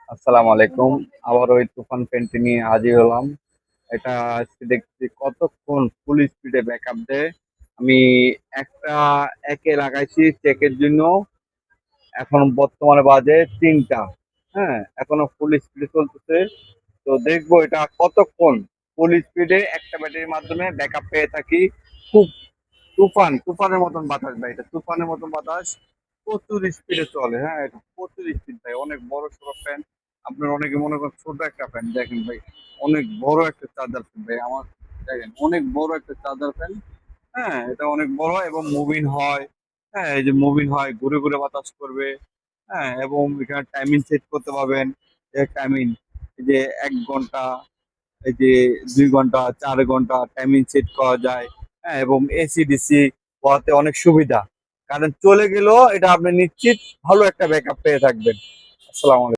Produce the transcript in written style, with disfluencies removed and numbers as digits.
আসসালামু আলাইকুম। আবার ওই তুফান ফ্যানটি নিয়ে হাজির হলাম। এটা আজকে দেখছি কতক্ষণ ফুল স্পিডে ব্যাকআপ দেয়। আমি একটা একে লাগাইছি চেকের জন্য। এখন বর্তমানে বাজে ৩টা। হ্যাঁ, এখনো ফুল স্পিডে চলতেছে। তো দেখবো এটা কতক্ষণ ফুল স্পিডে একটা ব্যাটারির মাধ্যমে ব্যাকআপ পেয়ে থাকি। খুব তুফানের মতন বাতাস ভাই, এটা তুফানের মতন বাতাস। প্রচুর স্পিডে চলে। হ্যাঁ, এটা প্রচুর স্পিড ভাই, অনেক বড় সড়ো ফ্যান। আপনার অনেকে মনে করেন ছোট একটা ফ্যান, দেখেন ভাই অনেক বড় একটা চার্জার ফ্যান ভাই আমার। দেখেন অনেক বড় একটা চার্জার ফ্যান। হ্যাঁ, এটা অনেক বড় এবং মুভিং হয়। হ্যাঁ, এই যে মুভিং হয়, ঘুরে ঘুরে বাতাস করবে। হ্যাঁ, এবং এখানে টাইমিং সেট করতে পারবেন। টাইমিং, এই যে 1 ঘন্টা, এই যে 2 ঘন্টা, 4 ঘন্টা টাইমিং সেট করা যায়। হ্যাঁ, এবং এসি ডিসি হওয়াতে অনেক সুবিধা। কারণ চলে গেলেও এটা আপনি নিশ্চিত ভালো একটা ব্যাকআপ পেয়ে থাকবেন। আসসালামু আলাইকুম।